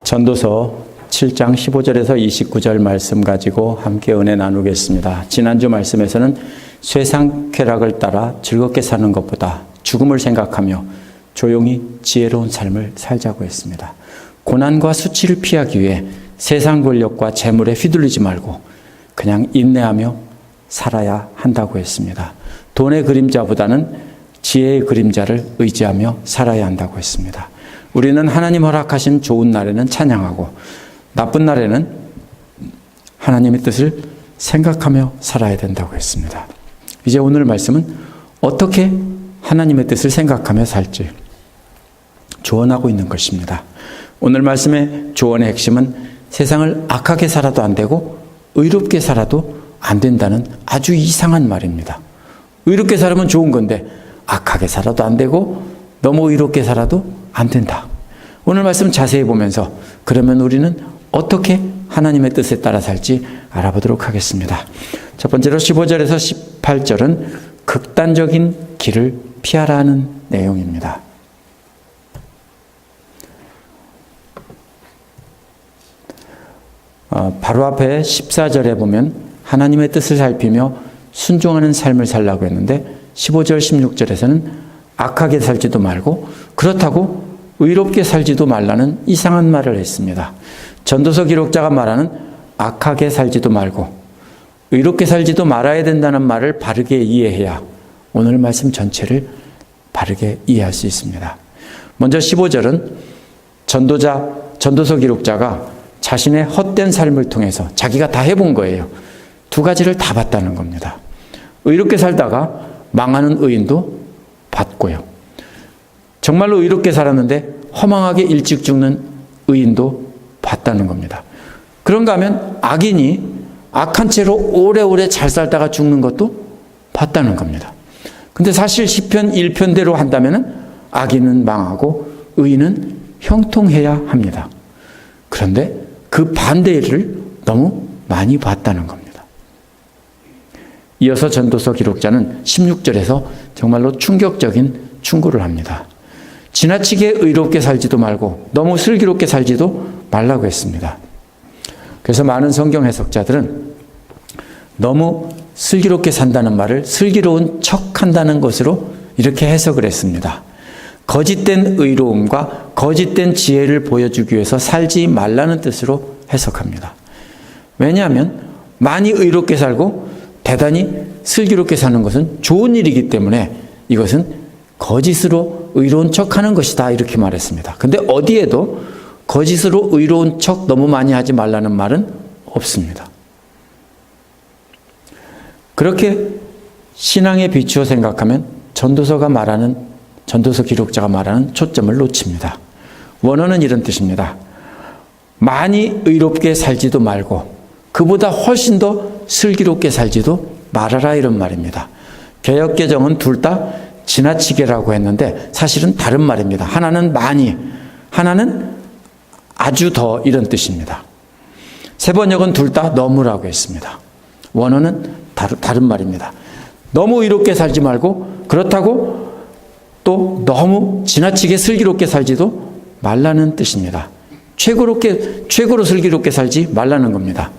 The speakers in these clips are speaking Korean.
전도서 7장 15절에서 29절 말씀 가지고 함께 은혜 나누겠습니다. 지난주 말씀에서는 쇠상 쾌락을 따라 즐겁게 사는 것보다 죽음을 생각하며 조용히 지혜로운 삶을 살자고 했습니다. 고난과 수치를 피하기 위해 세상 권력과 재물에 휘둘리지 말고 그냥 인내하며 살아야 한다고 했습니다. 돈의 그림자보다는 지혜의 그림자를 의지하며 살아야 한다고 했습니다. 우리는 하나님 허락하신 좋은 날에는 찬양하고 나쁜 날에는 하나님의 뜻을 생각하며 살아야 된다고 했습니다. 이제 오늘 말씀은 어떻게 하나님의 뜻을 생각하며 살지 조언하고 있는 것입니다. 오늘 말씀의 조언의 핵심은 세상을 악하게 살아도 안 되고 의롭게 살아도 안 된다는 아주 이상한 말입니다. 의롭게 살면 좋은 건데 악하게 살아도 안 되고 너무 의롭게 살아도 안 된다. 오늘 말씀 자세히 보면서 그러면 우리는 어떻게 하나님의 뜻에 따라 살지 알아보도록 하겠습니다. 첫 번째로 15절에서 18절은 극단적인 길을 피하라는 내용입니다. 바로 앞에 14절에 보면 하나님의 뜻을 살피며 순종하는 삶을 살라고 했는데 15절 16절에서는 악하게 살지도 말고 그렇다고 의롭게 살지도 말라는 이상한 말을 했습니다. 전도서 기록자가 말하는 악하게 살지도 말고 의롭게 살지도 말아야 된다는 말을 바르게 이해해야 오늘 말씀 전체를 바르게 이해할 수 있습니다. 먼저 15절은 전도서 기록자가 자신의 헛된 삶을 통해서 자기가 다 해본 거예요. 두 가지를 다 봤다는 겁니다. 의롭게 살다가 망하는 의인도 봤고요. 정말로 의롭게 살았는데 허망하게 일찍 죽는 의인도 봤다는 겁니다. 그런가 하면 악인이 악한 채로 오래오래 잘 살다가 죽는 것도 봤다는 겁니다. 근데 사실 시편 1편대로 한다면 악인은 망하고 의인은 형통해야 합니다. 그런데 그 반대를 너무 많이 봤다는 겁니다. 이어서 전도서 기록자는 16절에서 정말로 충격적인 충고를 합니다. 지나치게 의롭게 살지도 말고 너무 슬기롭게 살지도 말라고 했습니다. 그래서 많은 성경 해석자들은 너무 슬기롭게 산다는 말을 슬기로운 척한다는 것으로 이렇게 해석을 했습니다. 거짓된 의로움과 거짓된 지혜를 보여주기 위해서 살지 말라는 뜻으로 해석합니다. 왜냐하면 많이 의롭게 살고 대단히 슬기롭게 사는 것은 좋은 일이기 때문에 이것은 거짓으로 의로운 척하는 것이다 이렇게 말했습니다. 근데 어디에도 거짓으로 의로운 척 너무 많이 하지 말라는 말은 없습니다. 그렇게 신앙에 비추어 생각하면 전도서 기록자가 말하는 초점을 놓칩니다. 원어는 이런 뜻입니다. 많이 의롭게 살지도 말고 그보다 훨씬 더 슬기롭게 살지도 말아라 이런 말입니다. 개역개정은 둘 다 지나치게라고 했는데 사실은 다른 말입니다. 하나는 많이, 하나는 아주 더 이런 뜻입니다. 세번역은 둘 다 너무라고 했습니다. 원어는 다른 말입니다. 너무 의롭게 살지 말고 그렇다고 또 너무 지나치게 슬기롭게 살지도 말라는 뜻입니다. 최고로 슬기롭게 살지 말라는 겁니다.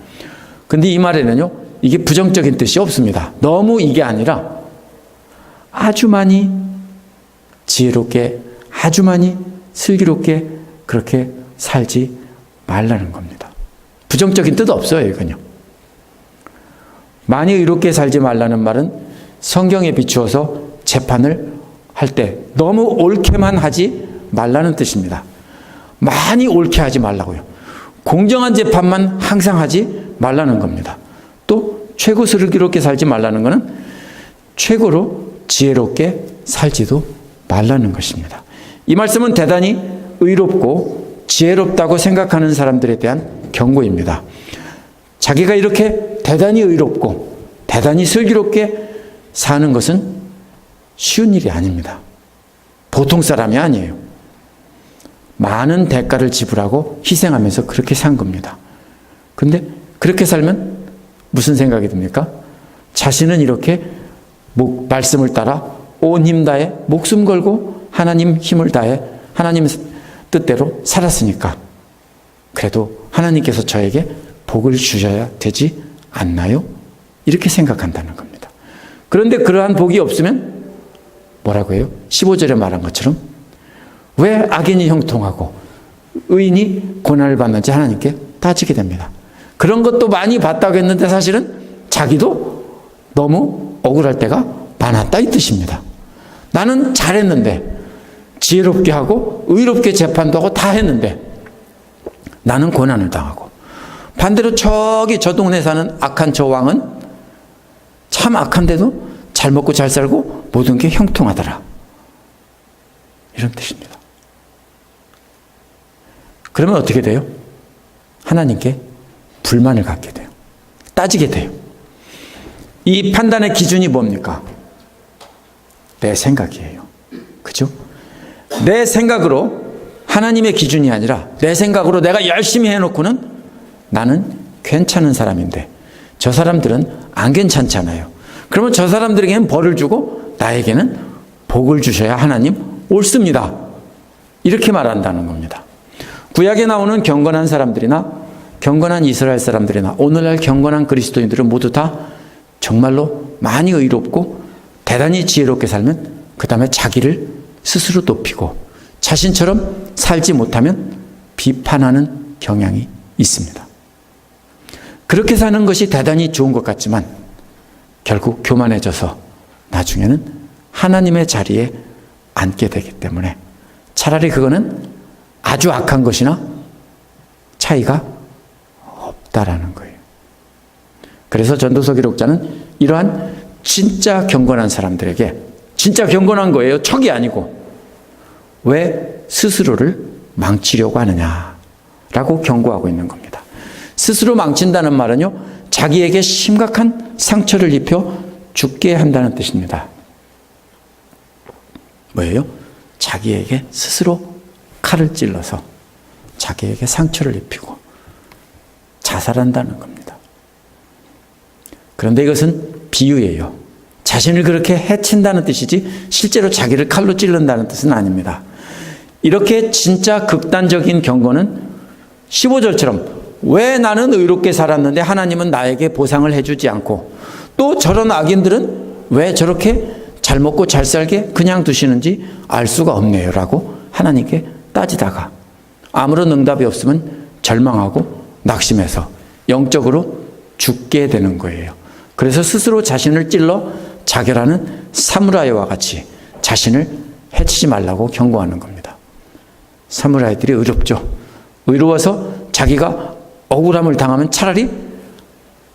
근데 이 말에는요, 이게 부정적인 뜻이 없습니다. 너무 이게 아니라 아주 많이 지혜롭게, 아주 많이 슬기롭게 그렇게 살지 말라는 겁니다. 부정적인 뜻 없어요, 이건요. 많이 의롭게 살지 말라는 말은 성경에 비추어서 재판을 할 때 너무 옳게만 하지 말라는 뜻입니다. 많이 옳게 하지 말라고요. 공정한 재판만 항상 하지 말라는 겁니다. 또 최고 슬기롭게 살지 말라는 것은 최고로 지혜롭게 살지도 말라는 것입니다. 이 말씀은 대단히 의롭고 지혜롭다고 생각하는 사람들에 대한 경고입니다. 자기가 이렇게 대단히 의롭고 대단히 슬기롭게 사는 것은 쉬운 일이 아닙니다. 보통 사람이 아니에요. 많은 대가를 지불하고 희생하면서 그렇게 산 겁니다. 근데 그렇게 살면 무슨 생각이 듭니까? 자신은 이렇게 말씀을 따라 온 힘 다해 목숨 걸고 하나님 힘을 다해 하나님 뜻대로 살았으니까 그래도 하나님께서 저에게 복을 주셔야 되지 않나요? 이렇게 생각한다는 겁니다. 그런데 그러한 복이 없으면 뭐라고 해요? 15절에 말한 것처럼 왜 악인이 형통하고 의인이 고난을 받는지 하나님께 따지게 됩니다. 그런 것도 많이 봤다고 했는데 사실은 자기도 너무 억울할 때가 많았다 이 뜻입니다. 나는 잘했는데 지혜롭게 하고 의롭게 재판도 하고 다 했는데 나는 고난을 당하고, 반대로 저기 저 동네 사는 악한 저 왕은 참 악한데도 잘 먹고 잘 살고 모든 게 형통하더라, 이런 뜻입니다. 그러면 어떻게 돼요? 하나님께 불만을 갖게 돼요. 따지게 돼요. 이 판단의 기준이 뭡니까? 내 생각이에요. 그죠? 내 생각으로, 하나님의 기준이 아니라 내 생각으로 내가 열심히 해놓고는 나는 괜찮은 사람인데 저 사람들은 안 괜찮잖아요. 그러면 저 사람들에게는 벌을 주고 나에게는 복을 주셔야 하나님 옳습니다, 이렇게 말한다는 겁니다. 구약에 나오는 경건한 사람들이나 경건한 이스라엘 사람들이나 오늘날 경건한 그리스도인들은 모두 다 정말로 많이 의롭고 대단히 지혜롭게 살면 그 다음에 자기를 스스로 높이고 자신처럼 살지 못하면 비판하는 경향이 있습니다. 그렇게 사는 것이 대단히 좋은 것 같지만 결국 교만해져서 나중에는 하나님의 자리에 앉게 되기 때문에 차라리 그거는 아주 악한 것이나 차이가 없다라는 거예요. 그래서 전도서 기록자는 이러한 진짜 경건한 사람들에게, 진짜 경건한 거예요, 척이 아니고, 왜 스스로를 망치려고 하느냐라고 경고하고 있는 겁니다. 스스로 망친다는 말은요, 자기에게 심각한 상처를 입혀 죽게 한다는 뜻입니다. 뭐예요? 자기에게 스스로 칼을 찔러서 자기에게 상처를 입히고 자살한다는 겁니다. 그런데 이것은 비유예요. 자신을 그렇게 해친다는 뜻이지 실제로 자기를 칼로 찔른다는 뜻은 아닙니다. 이렇게 진짜 극단적인 경고는 15절처럼 왜 나는 의롭게 살았는데 하나님은 나에게 보상을 해주지 않고, 또 저런 악인들은 왜 저렇게 잘 먹고 잘 살게 그냥 두시는지 알 수가 없네요 라고 하나님께 따지다가 아무런 응답이 없으면 절망하고 낙심해서 영적으로 죽게 되는 거예요. 그래서 스스로 자신을 찔러 자결하는 사무라이와 같이 자신을 해치지 말라고 경고하는 겁니다. 사무라이들이 의롭죠. 의로워서 자기가 억울함을 당하면 차라리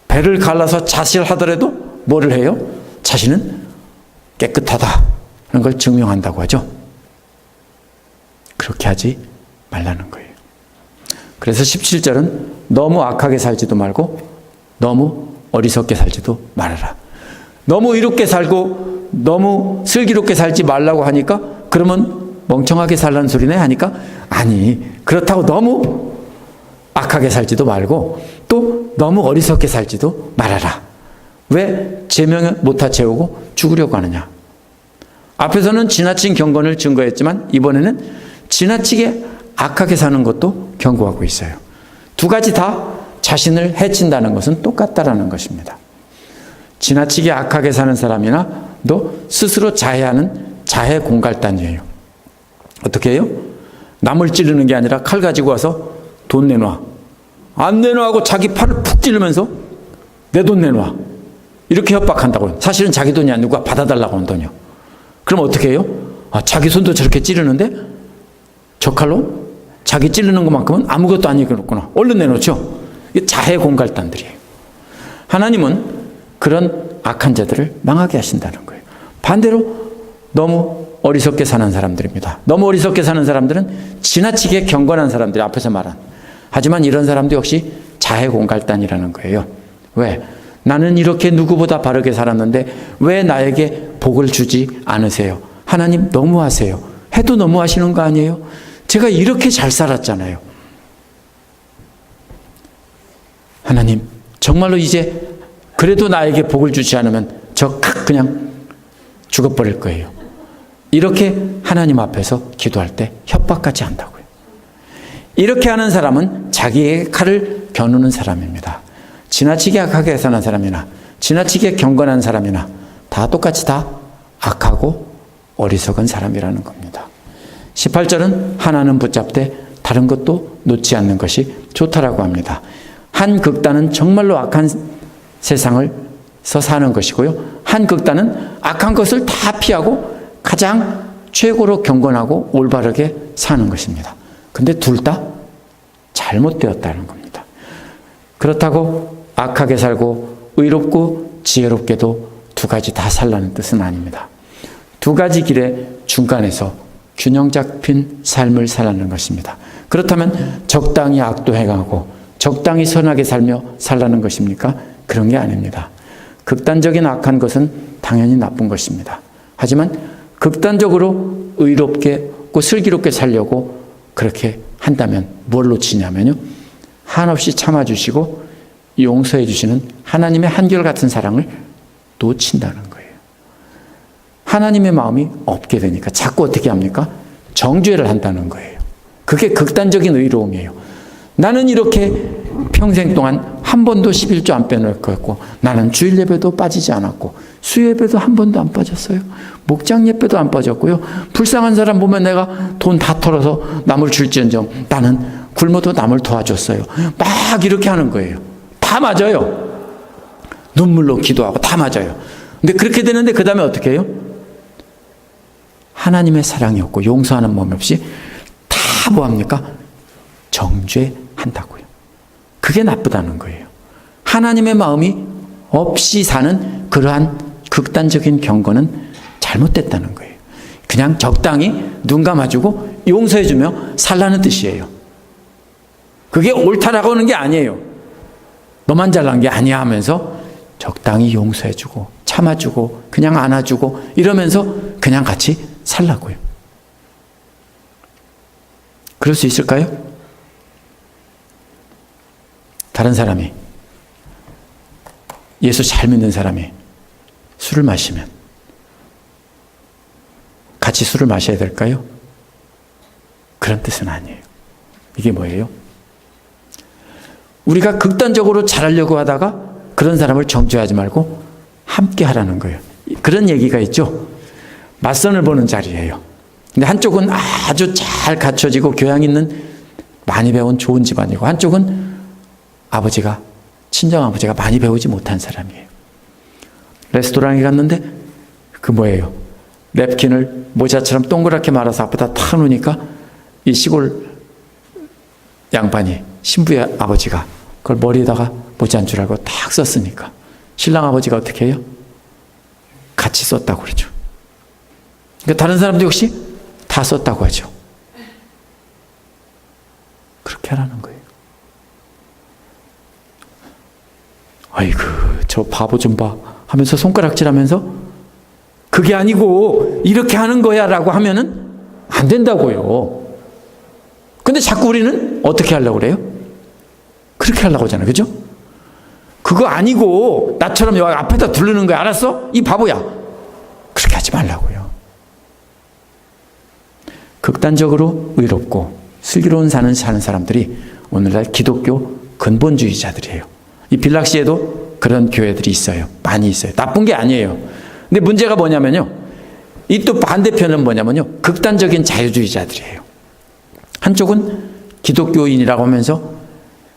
배를 갈라서 자살하더라도 뭐를 해요? 자신은 깨끗하다는 걸 증명한다고 하죠. 그렇게 하지 말라는 거예요. 그래서 17절은 너무 악하게 살지도 말고 너무 어리석게 살지도 말아라. 너무 의롭게 살고 너무 슬기롭게 살지 말라고 하니까 그러면 멍청하게 살라는 소리네 하니까, 아니, 그렇다고 너무 악하게 살지도 말고 또 너무 어리석게 살지도 말아라. 왜 제명을 못하 채우고 죽으려고 하느냐. 앞에서는 지나친 경건을 증거했지만 이번에는 지나치게 악하게 사는 것도 경고하고 있어요. 두 가지 다 자신을 해친다는 것은 똑같다라는 것입니다. 지나치게 악하게 사는 사람이나 또 스스로 자해하는 자해 공갈단이에요. 어떻게 해요? 남을 찌르는 게 아니라 칼 가지고 와서 돈 내놔. 안 내놔 하고 자기 팔을 푹 찌르면서 내 돈 내놔. 이렇게 협박한다고요. 사실은 자기 돈이 아니고 누가 받아달라고 하는 돈이요. 그럼 어떻게 해요? 자기 손도 저렇게 찌르는데 저 칼로 자기 찌르는 것만큼은 아무것도 아니겠구나. 얼른 내놓죠. 이게 자해 공갈단들이에요. 하나님은 그런 악한 자들을 망하게 하신다는 거예요. 반대로 너무 어리석게 사는 사람들입니다. 너무 어리석게 사는 사람들은 지나치게 경건한 사람들이 앞에서 말한, 하지만 이런 사람도 역시 자해 공갈단이라는 거예요. 왜? 나는 이렇게 누구보다 바르게 살았는데 왜 나에게 복을 주지 않으세요? 하나님 너무하세요. 해도 너무하시는 거 아니에요? 제가 이렇게 잘 살았잖아요. 하나님 정말로 이제 그래도 나에게 복을 주지 않으면 저 그냥 죽어버릴 거예요. 이렇게 하나님 앞에서 기도할 때 협박까지 한다고요. 이렇게 하는 사람은 자기의 칼을 겨누는 사람입니다. 지나치게 악하게 사는 사람이나 지나치게 경건한 사람이나 다 똑같이 다 악하고 어리석은 사람이라는 겁니다. 18절은 하나는 붙잡되 다른 것도 놓지 않는 것이 좋다라고 합니다. 한 극단은 정말로 악한 세상에서 사는 것이고요. 한 극단은 악한 것을 다 피하고 가장 최고로 경건하고 올바르게 사는 것입니다. 근데 둘 다 잘못되었다는 겁니다. 그렇다고 악하게 살고 의롭고 지혜롭게도 두 가지 다 살라는 뜻은 아닙니다. 두 가지 길의 중간에서 균형 잡힌 삶을 살라는 것입니다. 그렇다면 적당히 악도 행하고 적당히 선하게 살며 살라는 것입니까? 그런 게 아닙니다. 극단적인 악한 것은 당연히 나쁜 것입니다. 하지만 극단적으로 의롭게 슬기롭게 살려고 그렇게 한다면 뭘 놓치냐면요, 한없이 참아주시고 용서해 주시는 하나님의 한결같은 사랑을 놓친다는 거예요. 하나님의 마음이 없게 되니까 자꾸 어떻게 합니까? 정죄를 한다는 거예요. 그게 극단적인 의로움이에요. 나는 이렇게 평생 동안 한 번도 11조 안 빼놓고 나는 주일 예배도 빠지지 않았고 수요 예배도 한 번도 안 빠졌어요. 목장 예배도 안 빠졌고요. 불쌍한 사람 보면 내가 돈 다 털어서 남을 줄지언정 나는 굶어도 남을 도와줬어요. 막 이렇게 하는 거예요. 다 맞아요. 눈물로 기도하고 다 맞아요. 근데 그렇게 되는데 그 다음에 어떻게 해요? 하나님의 사랑이 없고 용서하는 마음 없이 다 뭐합니까? 정죄한다고요. 그게 나쁘다는 거예요. 하나님의 마음이 없이 사는 그러한 극단적인 경건은 잘못됐다는 거예요. 그냥 적당히 눈 감아주고 용서해주며 살라는 뜻이에요. 그게 옳다라고 하는 게 아니에요. 너만 잘난 게 아니야 하면서 적당히 용서해주고 참아주고 그냥 안아주고 이러면서 그냥 같이 살라고요. 그럴 수 있을까요? 다른 사람이, 예수 잘 믿는 사람이 술을 마시면 같이 술을 마셔야 될까요? 그런 뜻은 아니에요. 이게 뭐예요? 우리가 극단적으로 잘하려고 하다가 그런 사람을 정죄하지 말고 함께 하라는 거예요. 그런 얘기가 있죠. 맞선을 보는 자리예요. 근데 한쪽은 아주 잘 갖춰지고 교양 있는 많이 배운 좋은 집안이고 한쪽은 아버지가, 친정아버지가 많이 배우지 못한 사람이에요. 레스토랑에 갔는데 그 뭐예요? 냅킨을 모자처럼 동그랗게 말아서 앞에다 탁 놓으니까 이 시골 양반이, 신부의 아버지가 그걸 머리에다가 모자인 줄 알고 탁 썼으니까 신랑 아버지가 어떻게 해요? 같이 썼다고 그러죠. 그러니까 다른 사람도 역시 다 썼다고 하죠. 그렇게 하라는 거예요. 아이고 저 바보 좀 봐 하면서 손가락질하면서 그게 아니고 이렇게 하는 거야 라고 하면은 안 된다고요. 근데 자꾸 우리는 어떻게 하려고 그래요? 그렇게 하려고 하잖아요. 그죠? 그거 아니고 나처럼 여기 앞에다 두르는 거야. 알았어? 이 바보야. 그렇게 하지 말라고요. 극단적으로 의롭고 슬기로운 사는 사람들이 오늘날 기독교 근본주의자들이에요. 이 빌락시에도 그런 교회들이 있어요. 많이 있어요. 나쁜 게 아니에요. 근데 문제가 뭐냐면요. 이 또 반대편은 뭐냐면요. 극단적인 자유주의자들이에요. 한쪽은 기독교인이라고 하면서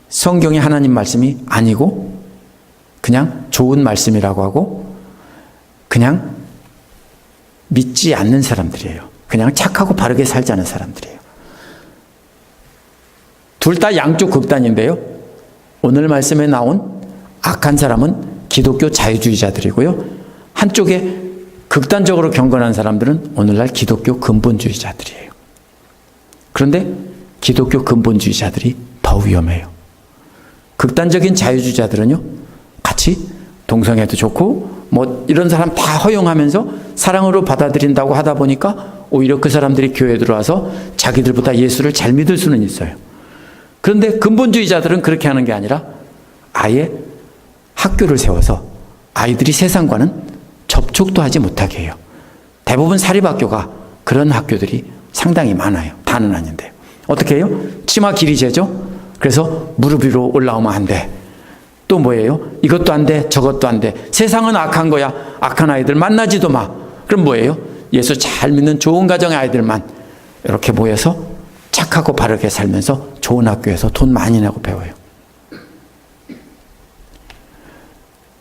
성경의 하나님 말씀이 아니고 그냥 좋은 말씀이라고 하고 그냥 믿지 않는 사람들이에요. 그냥 착하고 바르게 살자는 사람들이에요. 둘 다 양쪽 극단인데요. 오늘 말씀에 나온 악한 사람은 기독교 자유주의자들이고요. 한쪽에 극단적으로 경건한 사람들은 오늘날 기독교 근본주의자들이에요. 그런데 기독교 근본주의자들이 더 위험해요. 극단적인 자유주의자들은요, 같이 동성애도 좋고 뭐 이런 사람 다 허용하면서 사랑으로 받아들인다고 하다 보니까 오히려 그 사람들이 교회에 들어와서 자기들보다 예수를 잘 믿을 수는 있어요. 그런데 근본주의자들은 그렇게 하는 게 아니라 아예 학교를 세워서 아이들이 세상과는 접촉도 하지 못하게 해요. 대부분 사립학교가 그런 학교들이 상당히 많아요. 다는 아닌데. 어떻게 해요? 치마 길이 재죠? 그래서 무릎 위로 올라오면 안 돼. 또 뭐예요? 이것도 안 돼, 저것도 안 돼. 세상은 악한 거야. 악한 아이들 만나지도 마. 그럼 뭐예요? 예수 잘 믿는 좋은 가정의 아이들만 이렇게 모여서 착하고 바르게 살면서 좋은 학교에서 돈 많이 내고 배워요.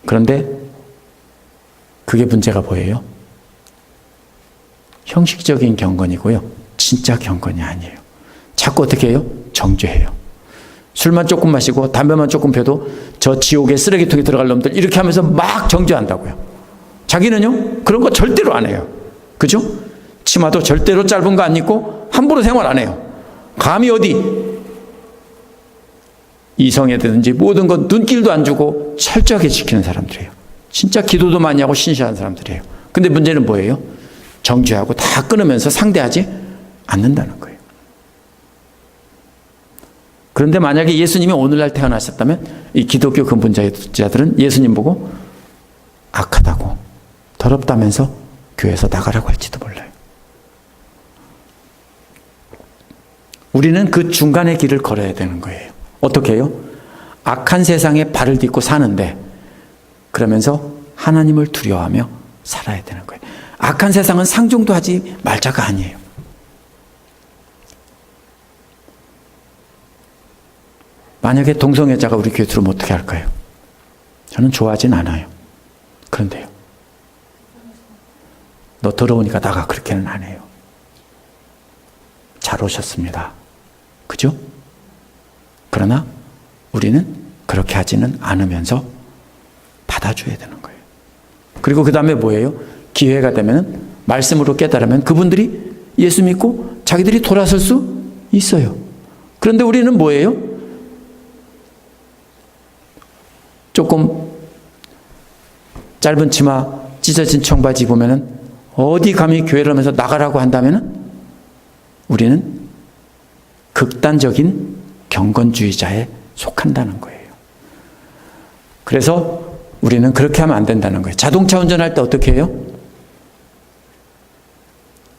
그런데 그게 문제가 뭐예요? 형식적인 경건이고요. 진짜 경건이 아니에요. 자꾸 어떻게 해요? 정죄해요. 술만 조금 마시고 담배만 조금 펴도 저 지옥의 쓰레기통에 들어갈 놈들 이렇게 하면서 막 정죄한다고요. 자기는요? 그런 거 절대로 안 해요. 그죠? 치마도 절대로 짧은 거 안 입고 함부로 생활 안 해요. 감히 어디 이성애든지 모든 건 눈길도 안 주고 철저하게 지키는 사람들이에요. 진짜 기도도 많이 하고 신실한 사람들이에요. 근데 문제는 뭐예요? 정죄하고 다 끊으면서 상대하지 않는다는 거예요. 그런데 만약에 예수님이 오늘날 태어나셨다면 이 기독교 근본자들은 예수님 보고 악하다고 더럽다면서 교회에서 나가라고 할지도 몰라요. 우리는 그 중간의 길을 걸어야 되는 거예요. 어떻게 해요? 악한 세상에 발을 딛고 사는데 그러면서 하나님을 두려워하며 살아야 되는 거예요. 악한 세상은 상종도 하지 말자가 아니에요. 만약에 동성애자가 우리 교회 들어오면 어떻게 할까요? 저는 좋아하진 않아요. 그런데요. 너 더러우니까 나가 그렇게는 안 해요. 잘 오셨습니다. 그죠? 그러나 우리는 그렇게 하지는 않으면서 받아줘야 되는 거예요. 그리고 그 다음에 뭐예요? 기회가 되면 말씀으로 깨달으면 그분들이 예수 믿고 자기들이 돌아설 수 있어요. 그런데 우리는 뭐예요? 조금 짧은 치마 찢어진 청바지 입으면은 어디 감히 교회를 하면서 나가라고 한다면은 우리는 극단적인 경건주의자에 속한다는 거예요. 그래서 우리는 그렇게 하면 안 된다는 거예요. 자동차 운전할 때 어떻게 해요?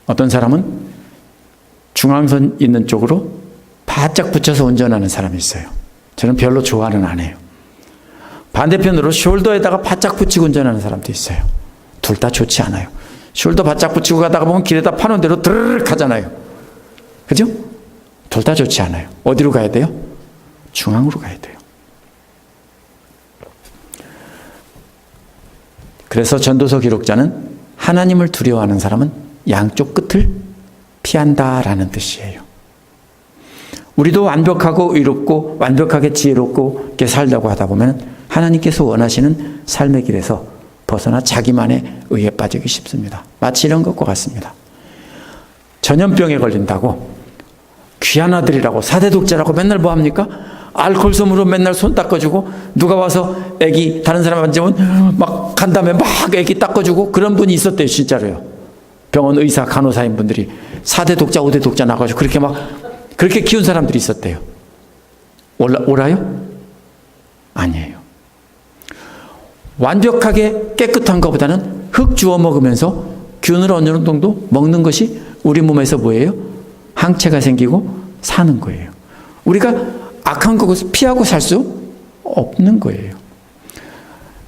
어떤 사람은 중앙선 있는 쪽으로 바짝 붙여서 운전하는 사람이 있어요. 저는 별로 좋아는 안 해요. 반대편으로 숄더에다가 바짝 붙이고 운전하는 사람도 있어요. 둘 다 좋지 않아요. 숄더 바짝 붙이고 가다가 보면 길에다 파는 대로 드르륵 하잖아요. 그죠? 둘 다 좋지 않아요. 어디로 가야 돼요? 중앙으로 가야 돼요. 그래서 전도서 기록자는 하나님을 두려워하는 사람은 양쪽 끝을 피한다라는 뜻이에요. 우리도 완벽하고 의롭고 완벽하게 지혜롭고 이렇게 살려고 하다 보면 하나님께서 원하시는 삶의 길에서 벗어나 자기만의 의에 빠지기 쉽습니다. 마치 이런 것과 같습니다. 전염병에 걸린다고 귀한 아들이라고 사대 독자라고 맨날 뭐 합니까? 알코올 솜으로 맨날 손 닦아주고 누가 와서 애기 다른 사람 만지면 막 간 다음에 막 애기 닦아주고 그런 분이 있었대요. 진짜로요. 병원 의사 간호사인 분들이 4대 독자 5대 독자 나가지고 그렇게 키운 사람들이 있었대요. 옳아요? 아니에요. 완벽하게 깨끗한 것보다는 흙 주워 먹으면서 균을 어느 정도 먹는 것이 우리 몸에서 뭐예요? 항체가 생기고 사는 거예요. 우리가 악한 것을 피하고 살 수 없는 거예요.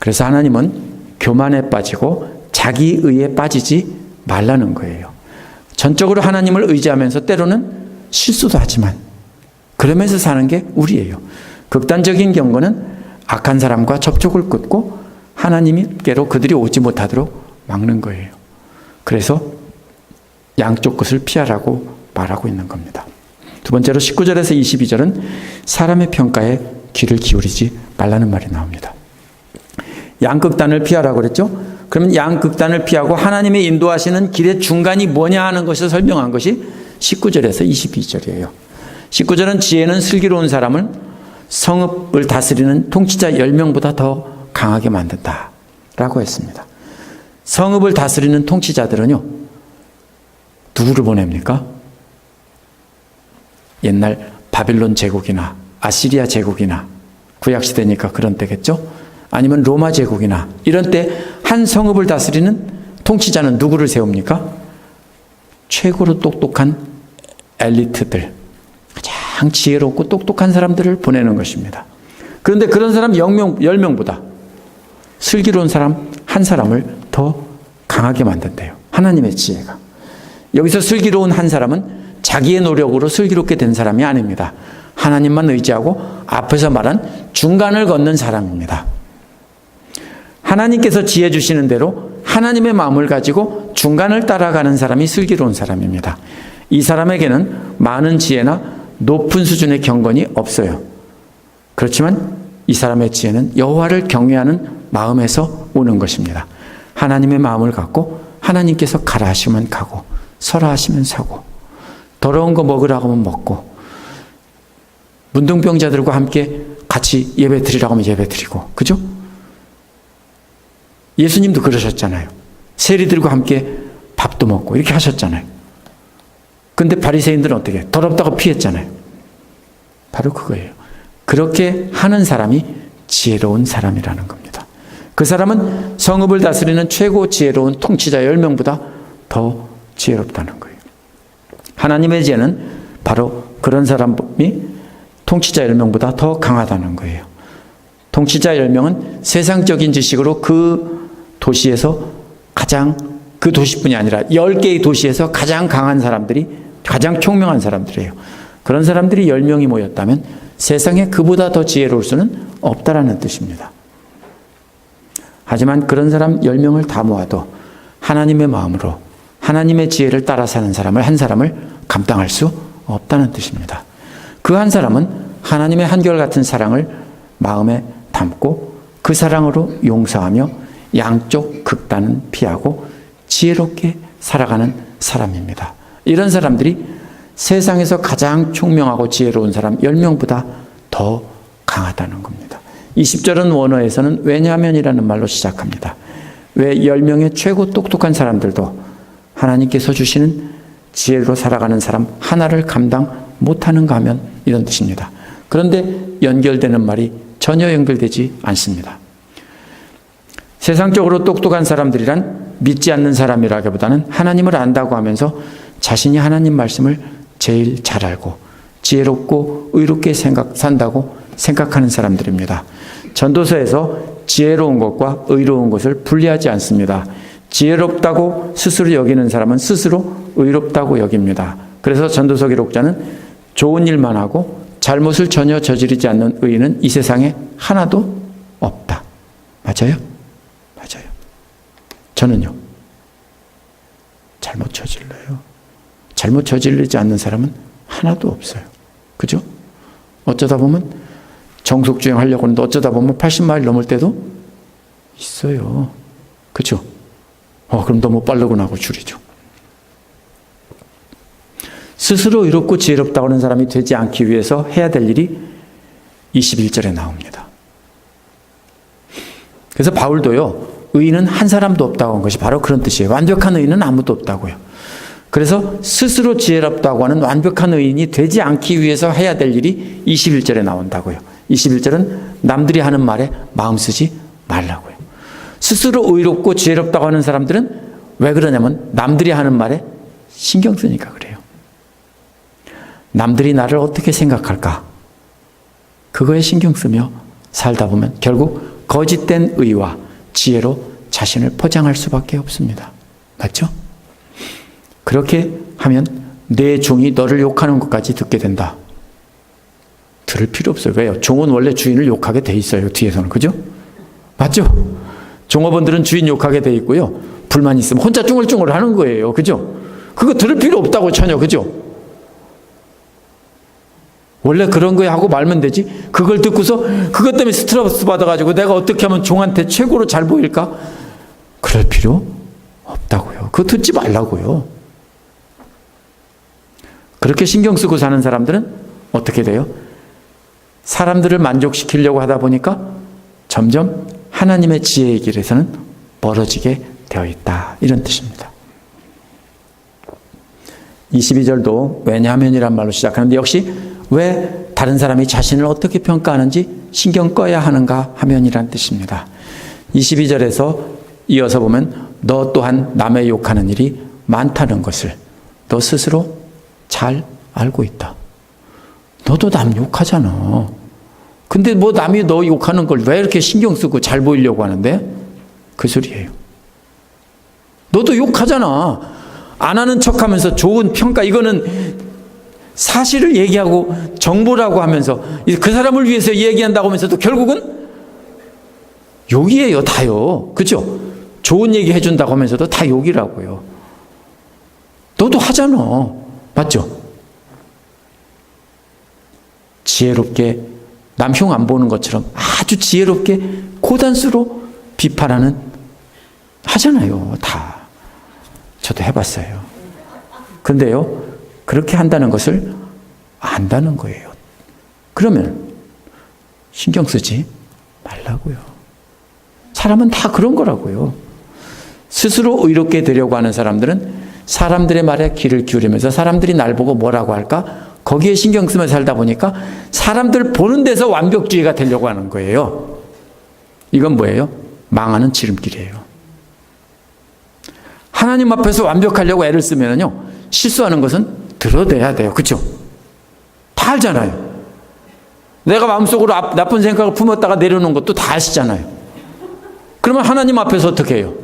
그래서 하나님은 교만에 빠지고 자기 의에 빠지지 말라는 거예요. 전적으로 하나님을 의지하면서 때로는 실수도 하지만 그러면서 사는 게 우리예요. 극단적인 경고는 악한 사람과 접촉을 끊고 하나님께로 그들이 오지 못하도록 막는 거예요. 그래서 양쪽 끝을 피하라고 말하고 있는 겁니다. 두 번째로 19절에서 22절은 사람의 평가에 귀를 기울이지 말라는 말이 나옵니다. 양극단을 피하라고 그랬죠? 그러면 양극단을 피하고 하나님의 인도하시는 길의 중간이 뭐냐 하는 것을 설명한 것이 19절에서 22절이에요. 19절은 지혜는 슬기로운 사람을 성읍을 다스리는 통치자 10명보다 더 강하게 만든다 라고 했습니다. 성읍을 다스리는 통치자들은요, 누구를 보냅니까? 옛날 바빌론 제국이나 아시리아 제국이나 구약시대니까 그런 때겠죠? 아니면 로마 제국이나 이런 때 한 성읍을 다스리는 통치자는 누구를 세웁니까? 최고로 똑똑한 엘리트들, 가장 지혜롭고 똑똑한 사람들을 보내는 것입니다. 그런데 그런 사람 10명보다 슬기로운 사람 한 사람을 더 강하게 만든대요. 하나님의 지혜가. 여기서 슬기로운 한 사람은 자기의 노력으로 슬기롭게 된 사람이 아닙니다. 하나님만 의지하고 앞에서 말한 중간을 걷는 사람입니다. 하나님께서 지혜 주시는 대로 하나님의 마음을 가지고 중간을 따라가는 사람이 슬기로운 사람입니다. 이 사람에게는 많은 지혜나 높은 수준의 경건이 없어요. 그렇지만 이 사람의 지혜는 여호와를 경외하는 마음에서 오는 것입니다. 하나님의 마음을 갖고 하나님께서 가라 하시면 가고 서라 하시면 서고 더러운 거 먹으라고 하면 먹고 문둥병자들과 함께 같이 예배 드리라고 하면 예배 드리고, 그죠? 예수님도 그러셨잖아요. 세리들과 함께 밥도 먹고 이렇게 하셨잖아요. 근데 바리새인들은 어떻게 해요? 더럽다고 피했잖아요. 바로 그거예요. 그렇게 하는 사람이 지혜로운 사람이라는 겁니다. 그 사람은 성읍을 다스리는 최고 지혜로운 통치자 10명보다 더 지혜롭다는 거예요. 하나님의 지혜는 바로 그런 사람이 통치자 10명보다 더 강하다는 거예요. 통치자 10명은 세상적인 지식으로 그 도시에서 그 도시뿐이 아니라 10개의 도시에서 가장 강한 사람들이, 가장 총명한 사람들이에요. 그런 사람들이 10명이 모였다면 세상에 그보다 더 지혜로울 수는 없다라는 뜻입니다. 하지만 그런 사람 10명을 다 모아도 하나님의 마음으로 하나님의 지혜를 따라 사는 사람을, 한 사람을 감당할 수 없다는 뜻입니다. 그 한 사람은 하나님의 한결같은 사랑을 마음에 담고 그 사랑으로 용서하며 양쪽 극단은 피하고 지혜롭게 살아가는 사람입니다. 이런 사람들이 세상에서 가장 총명하고 지혜로운 사람 10명보다 더 강하다는 겁니다. 20절은 원어에서는 왜냐하면이라는 말로 시작합니다. 왜 10명의 최고 똑똑한 사람들도 하나님께서 주시는 지혜로 살아가는 사람 하나를 감당 못하는가 하면 이런 뜻입니다. 그런데 연결되는 말이 전혀 연결되지 않습니다. 세상적으로 똑똑한 사람들이란 믿지 않는 사람이라기보다는 하나님을 안다고 하면서 자신이 하나님 말씀을 제일 잘 알고 지혜롭고 의롭게 산다고 생각하는 사람들입니다. 전도서에서 지혜로운 것과 의로운 것을 분리하지 않습니다. 지혜롭다고 스스로 여기는 사람은 스스로 의롭다고 여깁니다. 그래서 전도서 기록자는 좋은 일만 하고 잘못을 전혀 저지르지 않는 의인은 이 세상에 하나도 없다. 맞아요? 맞아요. 저는요, 잘못 저질러요. 잘못 저지르지 않는 사람은 하나도 없어요. 그죠? 어쩌다 보면 정속주행 하려고 하는데 어쩌다 보면 80마일 넘을 때도 있어요. 그죠? 그럼 너무 빠르구나 하고 줄이죠. 스스로 의롭고 지혜롭다고 하는 사람이 되지 않기 위해서 해야 될 일이 21절에 나옵니다. 그래서 바울도요, 의인은 한 사람도 없다고 한 것이 바로 그런 뜻이에요. 완벽한 의인은 아무도 없다고요. 그래서 스스로 지혜롭다고 하는 완벽한 의인이 되지 않기 위해서 해야 될 일이 21절에 나온다고요. 21절은 남들이 하는 말에 마음 쓰지 말라고요. 스스로 의롭고 지혜롭다고 하는 사람들은 왜 그러냐면 남들이 하는 말에 신경 쓰니까 그래요. 남들이 나를 어떻게 생각할까? 그거에 신경 쓰며 살다 보면 결국 거짓된 의와 지혜로 자신을 포장할 수밖에 없습니다. 맞죠? 그렇게 하면 내 종이 너를 욕하는 것까지 듣게 된다. 들을 필요 없어요. 왜요? 종은 원래 주인을 욕하게 돼 있어요. 뒤에서는. 그죠? 맞죠? 종업원들은 주인 욕하게 돼 있고요. 불만 있으면 혼자 쭝얼쭝얼 하는 거예요. 그죠? 그거 들을 필요 없다고 전혀. 그죠? 원래 그런 거에 하고 말면 되지. 그걸 듣고서 그것 때문에 스트레스 받아가지고 내가 어떻게 하면 종한테 최고로 잘 보일까? 그럴 필요 없다고요. 그거 듣지 말라고요. 그렇게 신경 쓰고 사는 사람들은 어떻게 돼요? 사람들을 만족시키려고 하다 보니까 점점 하나님의 지혜의 길에서는 멀어지게 되어 있다. 이런 뜻입니다. 22절도 왜냐하면이란 말로 시작하는데 역시 왜 다른 사람이 자신을 어떻게 평가하는지 신경 꺼야 하는가 하면이란 뜻입니다. 22절에서 이어서 보면 너 또한 남의 욕하는 일이 많다는 것을 너 스스로 잘 알고 있다. 너도 남 욕하잖아. 근데 뭐 남이 너 욕하는 걸 왜 이렇게 신경 쓰고 잘 보이려고 하는데? 그 소리예요. 너도 욕하잖아. 안 하는 척하면서 좋은 평가, 이거는 사실을 얘기하고 정보라고 하면서 그 사람을 위해서 얘기한다고 하면서도 결국은 욕이에요. 다요. 그죠? 좋은 얘기 해준다고 하면서도 다 욕이라고요. 너도 하잖아. 맞죠? 지혜롭게 남 흉 안 보는 것처럼 아주 지혜롭게 고단수로 비판하는 하잖아요. 다. 저도 해봤어요. 근데요, 그렇게 한다는 것을 안다는 거예요. 그러면 신경 쓰지 말라고요. 사람은 다 그런 거라고요. 스스로 의롭게 되려고 하는 사람들은 사람들의 말에 귀를 기울이면서 사람들이 날 보고 뭐라고 할까? 거기에 신경 쓰며 살다 보니까 사람들 보는 데서 완벽주의가 되려고 하는 거예요. 이건 뭐예요? 망하는 지름길이에요. 하나님 앞에서 완벽하려고 애를 쓰면요, 실수하는 것은 드러내야 돼요. 그렇죠? 다 알잖아요. 내가 마음속으로 나쁜 생각을 품었다가 내려놓은 것도 다 아시잖아요. 그러면 하나님 앞에서 어떻게 해요?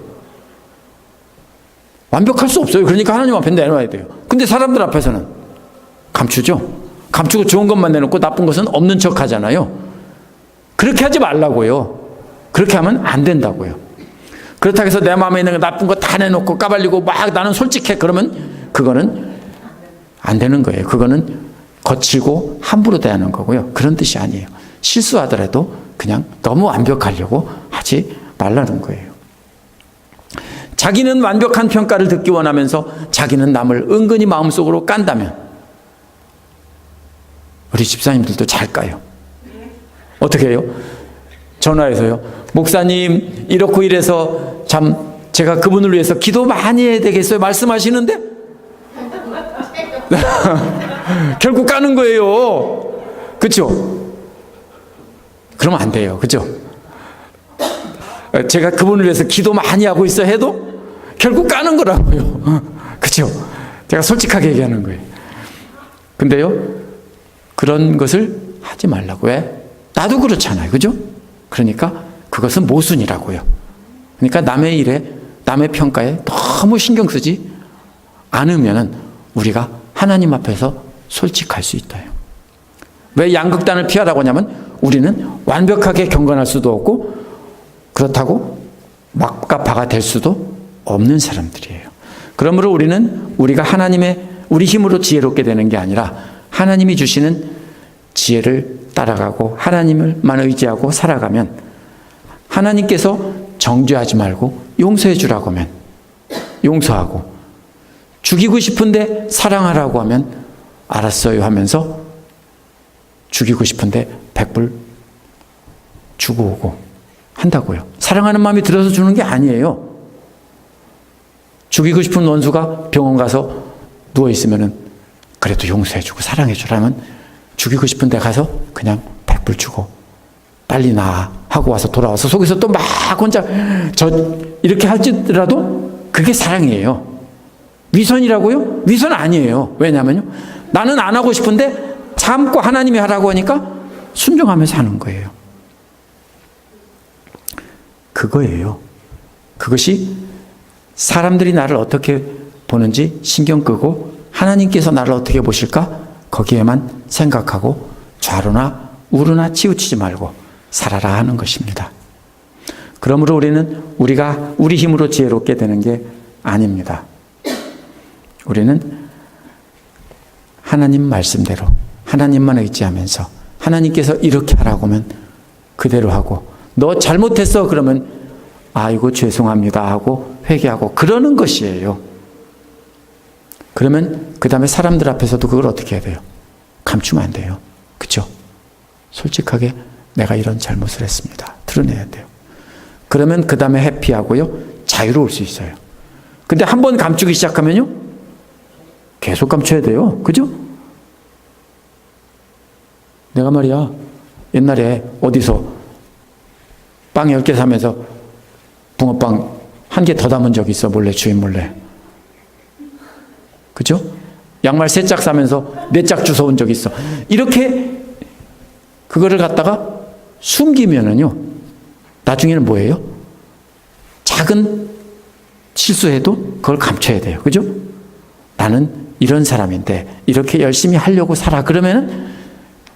완벽할 수 없어요. 그러니까 하나님 앞에 내놔야 돼요. 근데 사람들 앞에서는 감추죠. 감추고 좋은 것만 내놓고 나쁜 것은 없는 척 하잖아요. 그렇게 하지 말라고요. 그렇게 하면 안 된다고요. 그렇다고 해서 내 마음에 있는 나쁜 거 다 내놓고 까발리고 막 나는 솔직해. 그러면 그거는 안 되는 거예요. 그거는 거칠고 함부로 대하는 거고요. 그런 뜻이 아니에요. 실수하더라도 그냥 너무 완벽하려고 하지 말라는 거예요. 자기는 완벽한 평가를 듣기 원하면서 자기는 남을 은근히 마음속으로 깐다면 우리 집사님들도 잘 까요. 어떻게 해요? 전화해서요. 목사님 이렇고 이래서 참 제가 그분을 위해서 기도 많이 해야 되겠어요? 말씀하시는데 결국 까는 거예요. 그렇죠? 그러면 안 돼요. 그렇죠? 제가 그분을 위해서 기도 많이 하고 있어 해도 결국 까는 거라고요. 그렇죠? 제가 솔직하게 얘기하는 거예요. 근데요, 그런 것을 하지 말라고. 왜? 나도 그렇잖아요. 그죠? 그러니까 그것은 모순이라고요. 그러니까 남의 일에, 남의 평가에 너무 신경 쓰지 않으면 우리가 하나님 앞에서 솔직할 수 있어요. 왜 양극단을 피하라고 하냐면 우리는 완벽하게 경건할 수도 없고 그렇다고 막가파가 될 수도 없는 사람들이에요. 그러므로 우리가 우리 힘으로 지혜롭게 되는 게 아니라 하나님이 주시는 지혜를 따라가고 하나님을만 의지하고 살아가면 하나님께서 정죄하지 말고 용서해 주라고 하면 용서하고 죽이고 싶은데 사랑하라고 하면 알았어요 하면서 죽이고 싶은데 100불 주고 오고 한다고요. 사랑하는 마음이 들어서 주는 게 아니에요. 죽이고 싶은 원수가 병원 가서 누워있으면 그래도 용서해주고 사랑해주라면 죽이고 싶은 데 가서 그냥 100불 주고 빨리 나아 하고 와서 돌아와서 속에서 또 막 혼자 이렇게 할지라도 그게 사랑이에요. 위선이라고요? 위선 아니에요. 왜냐하면요, 나는 안 하고 싶은데 참고 하나님이 하라고 하니까 순종하면서 하는 거예요. 그거예요. 그것이 사람들이 나를 어떻게 보는지 신경 끄고 하나님께서 나를 어떻게 보실까? 거기에만 생각하고 좌로나 우로나 치우치지 말고 살아라 하는 것입니다. 그러므로 우리가 우리 힘으로 지혜롭게 되는 게 아닙니다. 우리는 하나님 말씀대로 하나님만 의지하면서 하나님께서 이렇게 하라고 하면 그대로 하고 너 잘못했어 그러면 아이고 죄송합니다 하고 회개하고 그러는 것이에요. 그러면 그 다음에 사람들 앞에서도 그걸 어떻게 해야 돼요? 감추면 안 돼요. 그렇죠? 솔직하게 내가 이런 잘못을 했습니다. 드러내야 돼요. 그러면 그 다음에 해피하고요, 자유로울 수 있어요. 근데 한 번 감추기 시작하면요, 계속 감춰야 돼요. 그죠? 내가 말이야, 옛날에 어디서 빵 10개 사면서 붕어빵 1개 더 담은 적이 있어. 몰래, 주인 몰래. 그죠? 양말 3짝 사면서 4짝 주워온 적 있어. 이렇게 그거를 갖다가 숨기면은요, 나중에는 뭐예요? 작은 실수해도 그걸 감춰야 돼요. 그죠? 나는 이런 사람인데 이렇게 열심히 하려고 살아. 그러면은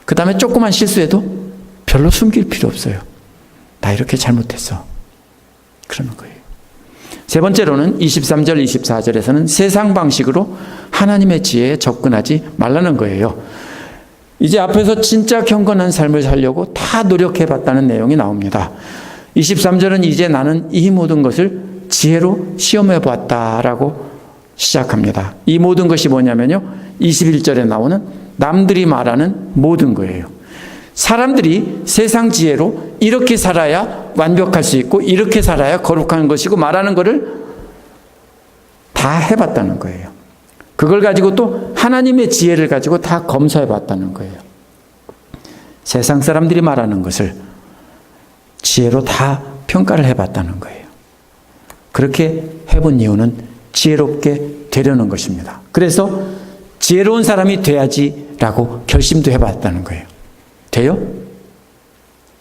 그 다음에 조그만 실수해도 별로 숨길 필요 없어요. 나 이렇게 잘못했어. 그러는 거예요. 세 번째로는 23절, 24절에서는 세상 방식으로 하나님의 지혜에 접근하지 말라는 거예요. 이제 앞에서 진짜 경건한 삶을 살려고 다 노력해봤다는 내용이 나옵니다. 23절은 이제 나는 이 모든 것을 지혜로 시험해봤다라고 시작합니다. 이 모든 것이 뭐냐면요, 21절에 나오는 남들이 말하는 모든 거예요. 사람들이 세상 지혜로 이렇게 살아야 완벽할 수 있고 이렇게 살아야 거룩한 것이고 말하는 것을 다 해봤다는 거예요. 그걸 가지고 또 하나님의 지혜를 가지고 다 검사해봤다는 거예요. 세상 사람들이 말하는 것을 지혜로 다 평가를 해봤다는 거예요. 그렇게 해본 이유는 지혜롭게 되려는 것입니다. 그래서 지혜로운 사람이 돼야지라고 결심도 해봤다는 거예요. 돼요?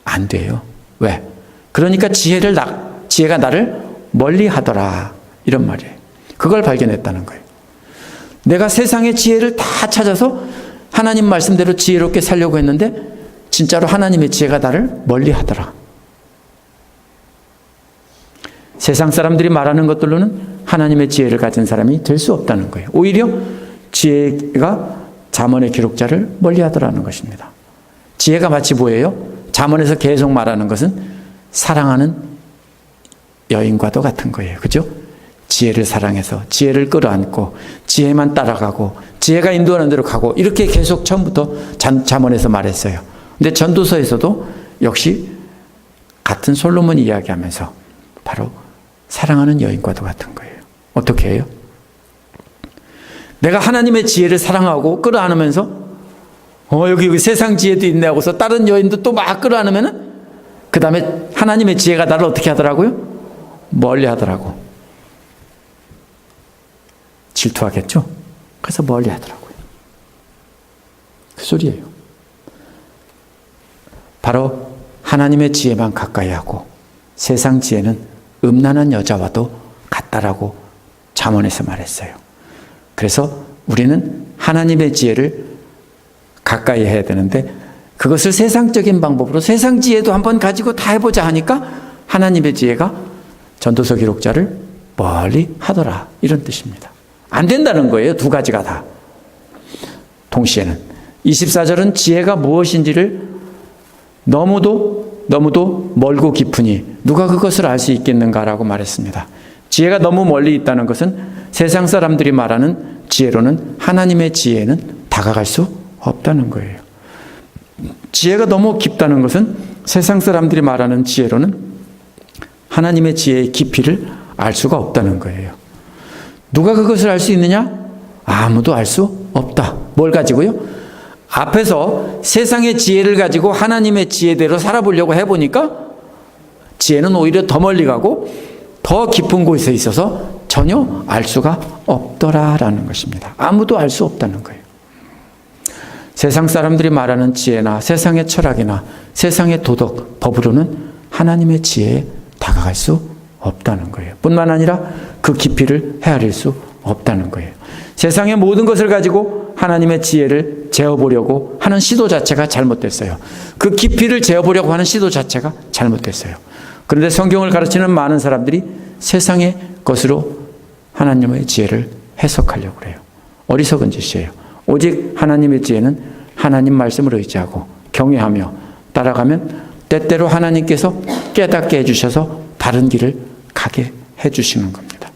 안 돼요. 왜? 그러니까 지혜가 나를 멀리 하더라. 이런 말이에요. 그걸 발견했다는 거예요. 내가 세상의 지혜를 다 찾아서 하나님 말씀대로 지혜롭게 살려고 했는데 진짜로 하나님의 지혜가 나를 멀리 하더라. 세상 사람들이 말하는 것들로는 하나님의 지혜를 가진 사람이 될 수 없다는 거예요. 오히려 지혜가 잠언의 기록자를 멀리 하더라는 것입니다. 지혜가 마치 뭐예요? 잠언에서 계속 말하는 것은 사랑하는 여인과도 같은 거예요. 그죠? 지혜를 사랑해서 지혜를 끌어안고 지혜만 따라가고 지혜가 인도하는 대로 가고 이렇게 계속 처음부터 잠언에서 말했어요. 근데 전도서에서도 역시 같은 솔로몬 이야기하면서 바로 사랑하는 여인과도 같은 거예요. 어떻게 해요? 내가 하나님의 지혜를 사랑하고 끌어안으면서 여기 세상 지혜도 있네 하고서 다른 여인도 또 막 끌어안으면은 그 다음에 하나님의 지혜가 나를 어떻게 하더라고요? 멀리 하더라고. 질투하겠죠? 그래서 멀리 하더라고요. 그 소리예요. 바로 하나님의 지혜만 가까이 하고 세상 지혜는 음란한 여자와도 같다라고 잠언에서 말했어요. 그래서 우리는 하나님의 지혜를 가까이 해야 되는데 그것을 세상적인 방법으로 세상 지혜도 한번 가지고 다 해보자 하니까 하나님의 지혜가 전도서 기록자를 멀리 하더라. 이런 뜻입니다. 안 된다는 거예요. 두 가지가 다. 동시에는 24절은 지혜가 무엇인지를 너무도 멀고 깊으니 누가 그것을 알 수 있겠는가라고 말했습니다. 지혜가 너무 멀리 있다는 것은 세상 사람들이 말하는 지혜로는 하나님의 지혜는 다가갈 수 없다는 거예요. 지혜가 너무 깊다는 것은 세상 사람들이 말하는 지혜로는 하나님의 지혜의 깊이를 알 수가 없다는 거예요. 누가 그것을 알 수 있느냐? 아무도 알 수 없다. 뭘 가지고요? 앞에서 세상의 지혜를 가지고 하나님의 지혜대로 살아보려고 해보니까 지혜는 오히려 더 멀리 가고 더 깊은 곳에 있어서 전혀 알 수가 없더라라는 것입니다. 아무도 알 수 없다는 거예요. 세상 사람들이 말하는 지혜나 세상의 철학이나 세상의 도덕, 법으로는 하나님의 지혜에 다가갈 수 없다는 거예요. 뿐만 아니라 그 깊이를 헤아릴 수 없다는 거예요. 세상의 모든 것을 가지고 하나님의 지혜를 재어보려고 하는 시도 자체가 잘못됐어요. 그 깊이를 재어보려고 하는 시도 자체가 잘못됐어요. 그런데 성경을 가르치는 많은 사람들이 세상의 것으로 하나님의 지혜를 해석하려고 그래요. 어리석은 짓이에요. 오직 하나님의 지혜는 하나님 말씀을 의지하고 경외하며 따라가면 때때로 하나님께서 깨닫게 해주셔서 바른 길을 가게 해주시는 겁니다.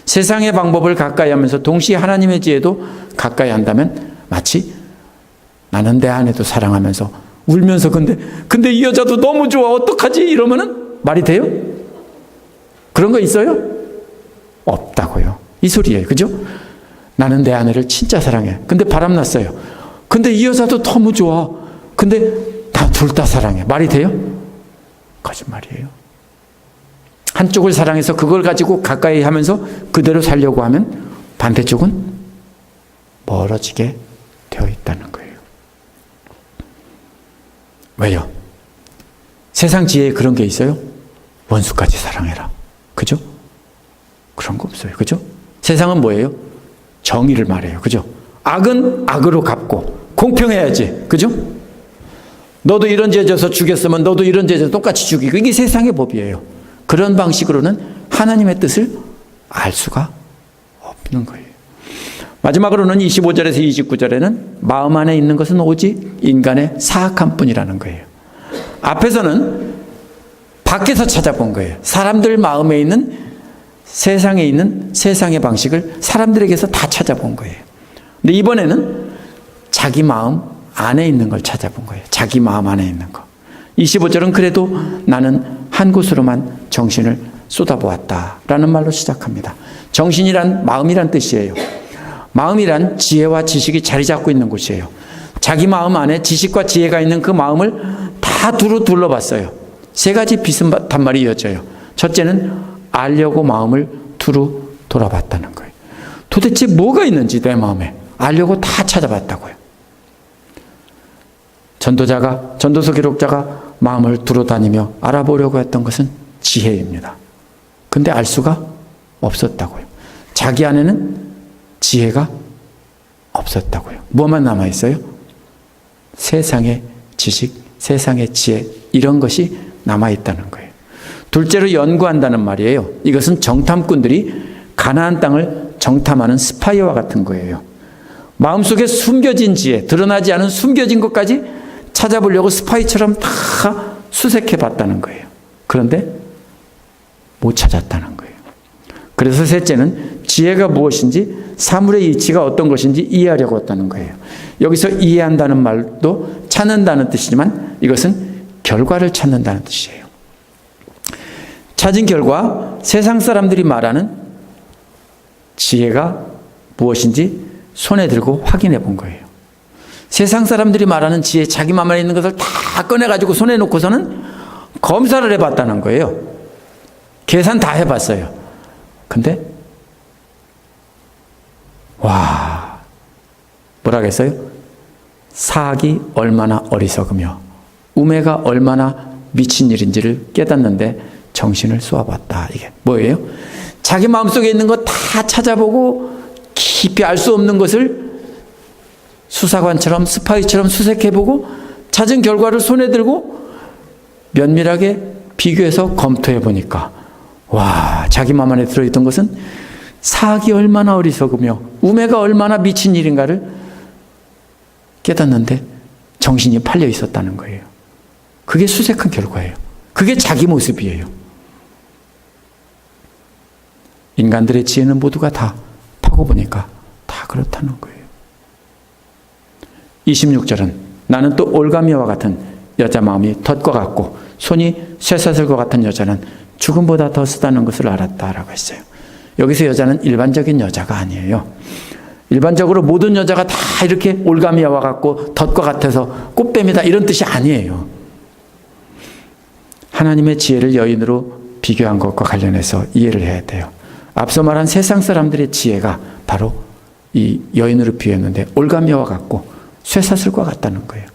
세상의 방법을 가까이 하면서 동시에 하나님의 지혜도 가까이 한다면 마치 나는 내 아내도 사랑하면서 울면서 근데 이 여자도 너무 좋아 어떡하지? 이러면은 말이 돼요? 그런 거 있어요? 없다고요. 이 소리예요. 그죠? 나는 내 아내를 진짜 사랑해. 근데 바람났어요. 근데 이 여자도 너무 좋아. 근데 다 둘 다 사랑해. 말이 돼요? 거짓말이에요. 한쪽을 사랑해서 그걸 가지고 가까이 하면서 그대로 살려고 하면 반대쪽은 벌어지게 되어 있다는 거예요. 왜요? 세상 지혜에 그런 게 있어요? 원수까지 사랑해라. 그죠? 그런 거 없어요. 그죠? 세상은 뭐예요? 정의를 말해요. 그죠? 악은 악으로 갚고 공평해야지. 그죠? 너도 이런 죄 져서 죽였으면 너도 이런 죄 져서 똑같이 죽이고, 이게 세상의 법이에요. 그런 방식으로는 하나님의 뜻을 알 수가 없는 거예요. 마지막으로는 25절에서 29절에는 마음 안에 있는 것은 오직 인간의 사악함 뿐이라는 거예요. 앞에서는 밖에서 찾아본 거예요. 사람들 마음에 있는, 세상에 있는 세상의 방식을 사람들에게서 다 찾아본 거예요. 근데 이번에는 자기 마음 안에 있는 걸 찾아본 거예요. 자기 마음 안에 있는 거. 25절은 그래도 나는 한 곳으로만 정신을 쏟아보았다라는 말로 시작합니다. 정신이란 마음이란 뜻이에요. 마음이란 지혜와 지식이 자리 잡고 있는 곳이에요. 자기 마음 안에 지식과 지혜가 있는 그 마음을 다 두루 둘러봤어요. 세 가지 비슷한 말이 이어져요. 첫째는 알려고 마음을 두루 돌아봤다는 거예요. 도대체 뭐가 있는지 내 마음에 알려고 다 찾아봤다고요. 전도서 기록자가 마음을 두루다니며 알아보려고 했던 것은 지혜입니다. 근데 알 수가 없었다고요. 자기 안에는 지혜가 없었다고요. 뭐만 남아있어요? 세상의 지식, 세상의 지혜, 이런 것이 남아있다는 거예요. 둘째로 연구한다는 말이에요. 이것은 정탐꾼들이 가나안 땅을 정탐하는 스파이와 같은 거예요. 마음속에 숨겨진 지혜, 드러나지 않은 숨겨진 것까지 찾아보려고 스파이처럼 다 수색해 봤다는 거예요. 그런데 못 찾았다는 거예요. 그래서 셋째는 지혜가 무엇인지, 사물의 이치가 어떤 것인지 이해하려고 했다는 거예요. 여기서 이해한다는 말도 찾는다는 뜻이지만 이것은 결과를 찾는다는 뜻이에요. 찾은 결과 세상 사람들이 말하는 지혜가 무엇인지 손에 들고 확인해 본 거예요. 세상 사람들이 말하는 지혜, 자기 마음에 있는 것을 다 꺼내가지고 손에 놓고서는 검사를 해봤다는 거예요. 계산 다 해봤어요. 근데 와, 뭐라겠어요? 사악이 얼마나 어리석으며 우매가 얼마나 미친 일인지를 깨닫는데 정신을 쏘아봤다. 이게 뭐예요? 자기 마음속에 있는 거 다 찾아보고 깊이 알 수 없는 것을 수사관처럼 스파이처럼 수색해보고 찾은 결과를 손에 들고 면밀하게 비교해서 검토해보니까 와, 자기 마음 안에 들어있던 것은 사악이 얼마나 어리석으며 우매가 얼마나 미친 일인가를 깨닫는데 정신이 팔려 있었다는 거예요. 그게 수색한 결과예요. 그게 자기 모습이에요. 인간들의 지혜는 모두가 다 파고 보니까 다 그렇다는 거예요. 26절은 나는 또 올가미와 같은 여자 마음이 덫과 같고 손이 쇠사슬과 같은 여자는 죽음보다 더 쓰다는 것을 알았다라고 했어요. 여기서 여자는 일반적인 여자가 아니에요. 일반적으로 모든 여자가 다 이렇게 올가미와 같고 덫과 같아서 꽃뱀이다 이런 뜻이 아니에요. 하나님의 지혜를 여인으로 비교한 것과 관련해서 이해를 해야 돼요. 앞서 말한 세상 사람들의 지혜가 바로 이 여인으로 비유했는데 올가미와 같고 쇠사슬과 같다는 거예요.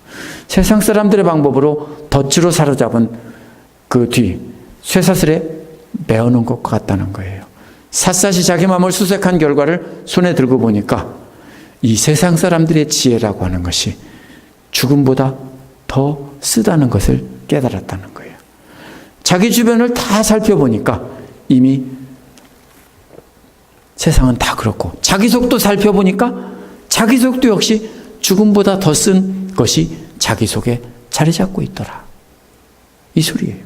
세상 사람들의 방법으로 덫으로 사로잡은 그 뒤 쇠사슬에 메어놓은 것과 같다는 거예요. 샅샅이 자기 마음을 수색한 결과를 손에 들고 보니까 이 세상 사람들의 지혜라고 하는 것이 죽음보다 더 쓰다는 것을 깨달았다는 거예요. 자기 주변을 다 살펴보니까 이미 세상은 다 그렇고 자기 속도 살펴보니까 자기 속도 역시 죽음보다 더 쓴 것이 자기 속에 자리 잡고 있더라. 이 소리예요.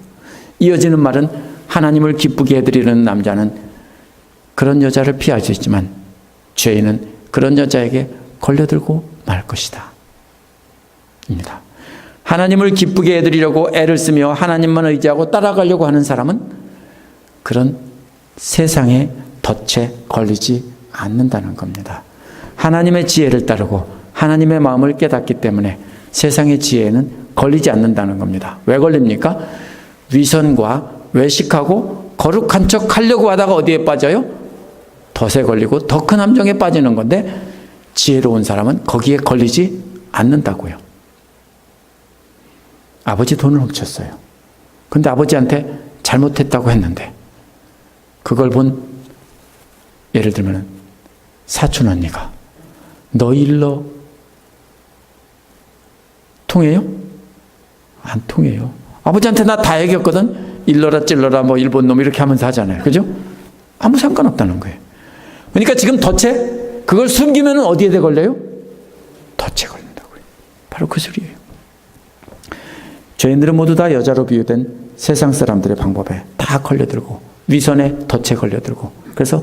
이어지는 말은 하나님을 기쁘게 해드리는 남자는 그런 여자를 피할 수 있지만 죄인은 그런 여자에게 걸려들고 말 것이다. 입니다. 하나님을 기쁘게 해드리려고 애를 쓰며 하나님만 의지하고 따라가려고 하는 사람은 그런 세상의 덫에 걸리지 않는다는 겁니다. 하나님의 지혜를 따르고 하나님의 마음을 깨닫기 때문에 세상의 지혜에는 걸리지 않는다는 겁니다. 왜 걸립니까? 위선과 외식하고 거룩한 척 하려고 하다가 어디에 빠져요? 덫에 걸리고 더 큰 함정에 빠지는 건데 지혜로운 사람은 거기에 걸리지 않는다고요. 아버지 돈을 훔쳤어요. 근데 아버지한테 잘못했다고 했는데 그걸 본 예를 들면 사촌 언니가 너 일러 통해요? 안 통해요. 아버지한테 나 다 얘기했거든. 일러라 찔러라 뭐 일본 놈 이렇게 하면서 하잖아요. 그죠? 아무 상관없다는 거예요. 그러니까 지금 덫에 그걸 숨기면 어디에 대 걸려요? 덫에 걸린다고요. 바로 그 소리예요. 죄인들은 모두 다 여자로 비유된 세상 사람들의 방법에 다 걸려들고 위선의 덫에 걸려들고 그래서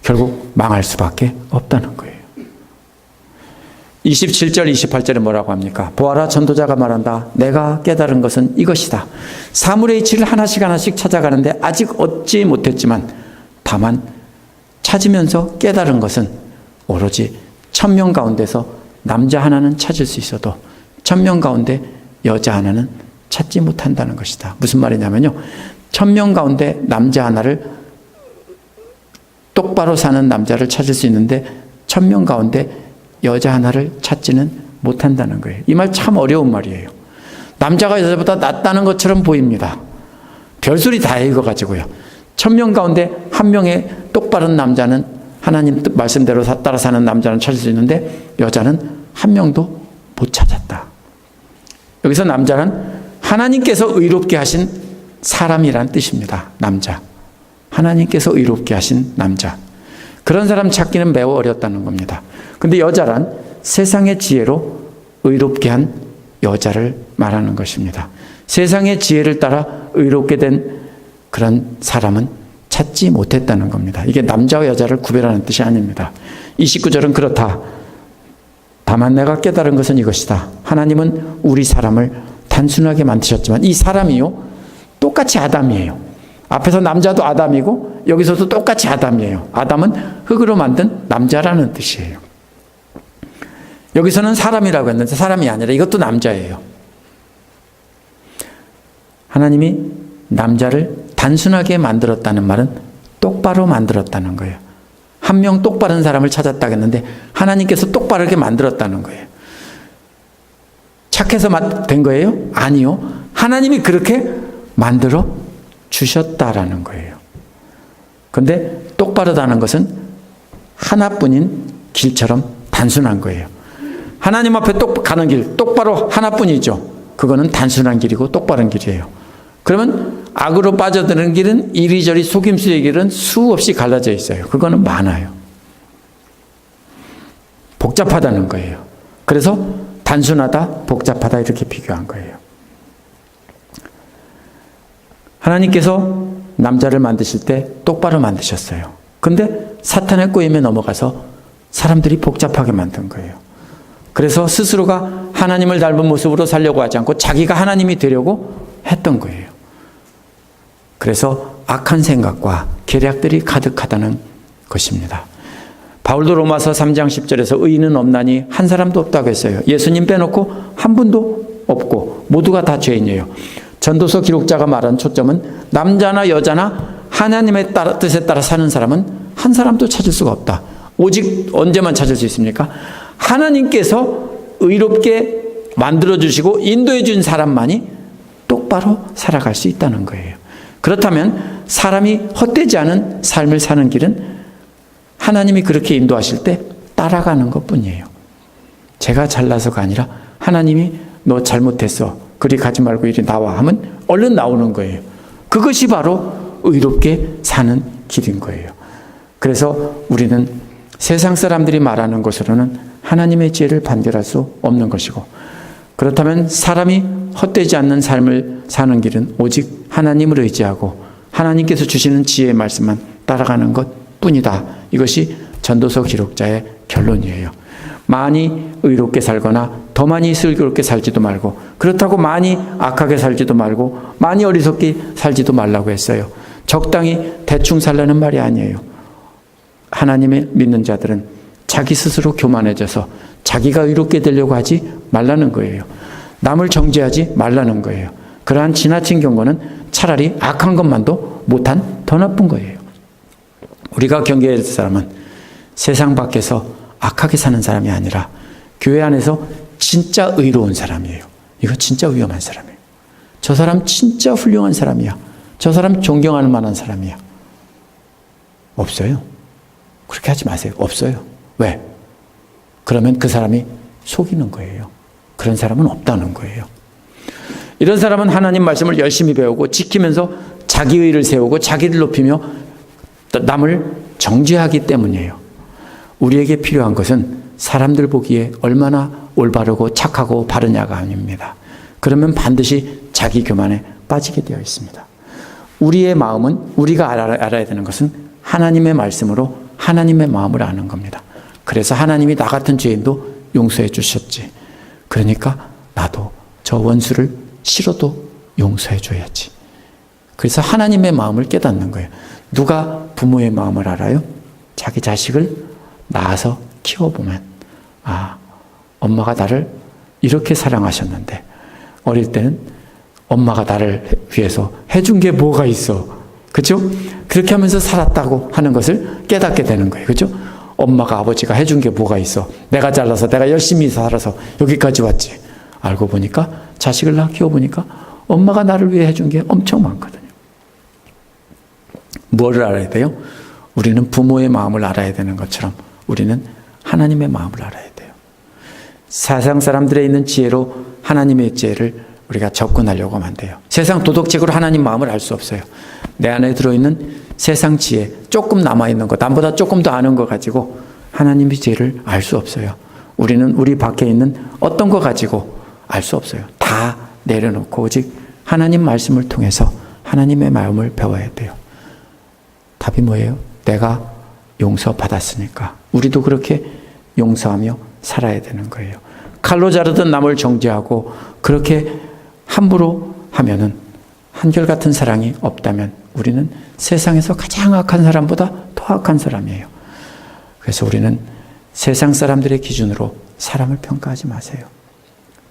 결국 망할 수밖에 없다는 거예요. 27절 28절에 뭐라고 합니까? 보아라 전도자가 말한다. 내가 깨달은 것은 이것이다. 사물의 이치를 하나씩 하나씩 찾아가는데 아직 얻지 못했지만 다만 찾으면서 깨달은 것은 오로지 1000명 가운데서 남자 하나는 찾을 수 있어도 1000명 가운데 여자 하나는 찾지 못한다는 것이다. 무슨 말이냐면요. 1000명 가운데 남자 하나를 똑바로 사는 남자를 찾을 수 있는데 1000명 가운데 여자 하나를 찾지는 못한다는 거예요. 이 말 참 어려운 말이에요. 남자가 여자보다 낫다는 것처럼 보입니다. 별소리 다 읽어가지고요. 1000명 가운데 한 명의 똑바른 남자는 하나님 말씀대로 따라 사는 남자는 찾을 수 있는데 여자는 한 명도 못 찾았다. 여기서 남자는 하나님께서 의롭게 하신 사람이란 뜻입니다. 남자. 하나님께서 의롭게 하신 남자. 그런 사람 찾기는 매우 어렵다는 겁니다. 근데 여자란 세상의 지혜로 의롭게 한 여자를 말하는 것입니다. 세상의 지혜를 따라 의롭게 된 그런 사람은 찾지 못했다는 겁니다. 이게 남자와 여자를 구별하는 뜻이 아닙니다. 29절은 그렇다. 다만 내가 깨달은 것은 이것이다. 하나님은 우리 사람을 단순하게 만드셨지만 이 사람이요 똑같이 아담이에요. 앞에서 남자도 아담이고 여기서도 똑같이 아담이에요. 아담은 흙으로 만든 남자라는 뜻이에요. 여기서는 사람이라고 했는데 사람이 아니라 이것도 남자예요. 하나님이 남자를 단순하게 만들었다는 말은 똑바로 만들었다는 거예요. 한 명 똑바른 사람을 찾았다고 했는데 하나님께서 똑바르게 만들었다는 거예요. 착해서 된 거예요? 아니요. 하나님이 그렇게 만들어 주셨다라는 거예요. 그런데 똑바르다는 것은 하나뿐인 길처럼 단순한 거예요. 하나님 앞에 가는 길 똑바로 하나뿐이죠. 그거는 단순한 길이고 똑바른 길이에요. 그러면 악으로 빠져드는 길은 이리저리 속임수의 길은 수없이 갈라져 있어요. 그거는 많아요. 복잡하다는 거예요. 그래서 단순하다, 복잡하다 이렇게 비교한 거예요. 하나님께서 남자를 만드실 때 똑바로 만드셨어요. 근데 사탄의 꼬임에 넘어가서 사람들이 복잡하게 만든 거예요. 그래서 스스로가 하나님을 닮은 모습으로 살려고 하지 않고 자기가 하나님이 되려고 했던 거예요. 그래서 악한 생각과 계략들이 가득하다는 것입니다. 바울도 로마서 3장 10절에서 의인은 없나니 한 사람도 없다고 했어요. 예수님 빼놓고 한 분도 없고 모두가 다 죄인이에요. 전도서 기록자가 말한 초점은 남자나 여자나 하나님의 뜻에 따라 사는 사람은 한 사람도 찾을 수가 없다. 오직 언제만 찾을 수 있습니까? 하나님께서 의롭게 만들어주시고 인도해준 사람만이 똑바로 살아갈 수 있다는 거예요. 그렇다면 사람이 헛되지 않은 삶을 사는 길은 하나님이 그렇게 인도하실 때 따라가는 것뿐이에요. 제가 잘나서가 아니라 하나님이 너 잘못했어. 그리 가지 말고 이리 나와 하면 얼른 나오는 거예요. 그것이 바로 의롭게 사는 길인 거예요. 그래서 우리는 세상 사람들이 말하는 것으로는 하나님의 지혜를 판결할 수 없는 것이고 그렇다면 사람이 헛되지 않는 삶을 사는 길은 오직 하나님을 의지하고 하나님께서 주시는 지혜의 말씀만 따라가는 것뿐이다. 이것이 전도서 기록자의 결론이에요. 많이 의롭게 살거나 더 많이 슬기롭게 살지도 말고 그렇다고 많이 악하게 살지도 말고 많이 어리석게 살지도 말라고 했어요. 적당히 대충 살라는 말이 아니에요. 하나님을 믿는 자들은 자기 스스로 교만해져서 자기가 의롭게 되려고 하지 말라는 거예요. 남을 정죄하지 말라는 거예요. 그러한 지나친 경고는 차라리 악한 것만도 못한 더 나쁜 거예요. 우리가 경계해야 할 사람은 세상 밖에서 악하게 사는 사람이 아니라 교회 안에서 진짜 의로운 사람이에요. 이거 진짜 위험한 사람이에요. 저 사람 진짜 훌륭한 사람이야. 저 사람 존경할 만한 사람이야. 없어요. 그렇게 하지 마세요. 없어요. 왜? 그러면 그 사람이 속이는 거예요. 그런 사람은 없다는 거예요. 이런 사람은 하나님 말씀을 열심히 배우고 지키면서 자기의를 세우고 자기를 높이며 남을 정죄하기 때문이에요. 우리에게 필요한 것은 사람들 보기에 얼마나 올바르고 착하고 바르냐가 아닙니다. 그러면 반드시 자기 교만에 빠지게 되어 있습니다. 우리의 마음은 우리가 알아야 되는 것은 하나님의 말씀으로 하나님의 마음을 아는 겁니다. 그래서 하나님이 나 같은 죄인도 용서해 주셨지. 그러니까 나도 저 원수를 싫어도 용서해 줘야지. 그래서 하나님의 마음을 깨닫는 거예요. 누가 부모의 마음을 알아요? 자기 자식을 낳아서 키워보면 엄마가 나를 이렇게 사랑하셨는데 어릴 때는 엄마가 나를 위해서 해준 게 뭐가 있어. 그렇죠? 그렇게 하면서 살았다고 하는 것을 깨닫게 되는 거예요. 그렇죠? 엄마가 아버지가 해준 게 뭐가 있어. 내가 잘나서 내가 열심히 살아서 여기까지 왔지. 알고 보니까 자식을 낳아 키워보니까 엄마가 나를 위해 해준 게 엄청 많거든요. 뭐를 알아야 돼요? 우리는 부모의 마음을 알아야 되는 것처럼 우리는 하나님의 마음을 알아야 돼요. 세상 사람들에 있는 지혜로 하나님의 지혜를 우리가 접근하려고 하면 안 돼요. 세상 도덕책으로 하나님 마음을 알 수 없어요. 내 안에 들어있는 세상 지혜, 조금 남아있는 것, 남보다 조금 더 아는 것 가지고 하나님의 지혜를 알 수 없어요. 우리는 우리 밖에 있는 어떤 거 가지고 알 수 없어요. 다 내려놓고 오직 하나님 말씀을 통해서 하나님의 마음을 배워야 돼요. 답이 뭐예요? 내가 용서받았으니까 우리도 그렇게 용서하며 살아야 되는 거예요. 칼로 자르던 남을 정죄하고 그렇게 함부로 하면은 한결같은 사랑이 없다면 우리는 세상에서 가장 악한 사람보다 더 악한 사람이에요. 그래서 우리는 세상 사람들의 기준으로 사람을 평가하지 마세요.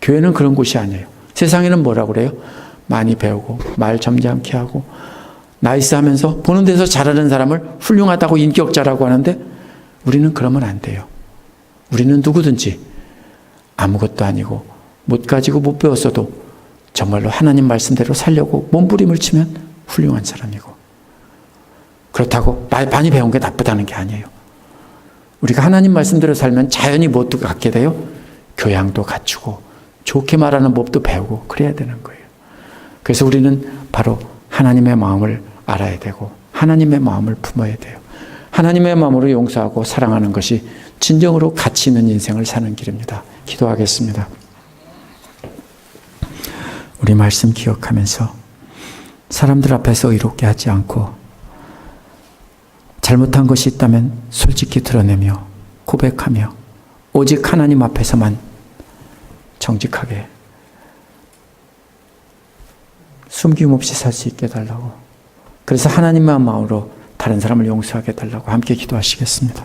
교회는 그런 곳이 아니에요. 세상에는 뭐라고 그래요? 많이 배우고 말 점잖게 하고 나이스하면서 보는 데서 잘하는 사람을 훌륭하다고 인격자라고 하는데 우리는 그러면 안 돼요. 우리는 누구든지 아무것도 아니고 못 가지고 못 배웠어도 정말로 하나님 말씀대로 살려고 몸부림을 치면 훌륭한 사람이고, 그렇다고 많이 배운 게 나쁘다는 게 아니에요. 우리가 하나님 말씀대로 살면 자연히 뭣도 갖게 돼요? 교양도 갖추고 좋게 말하는 법도 배우고 그래야 되는 거예요. 그래서 우리는 바로 하나님의 마음을 알아야 되고 하나님의 마음을 품어야 돼요. 하나님의 마음으로 용서하고 사랑하는 것이 진정으로 가치 있는 인생을 사는 길입니다. 기도하겠습니다. 우리 말씀 기억하면서 사람들 앞에서 의롭게 하지 않고 잘못한 것이 있다면 솔직히 드러내며 고백하며 오직 하나님 앞에서만 정직하게 숨김없이 살 수 있게 해달라고, 그래서 하나님의 마음으로 다른 사람을 용서하게 해달라고 함께 기도하시겠습니다.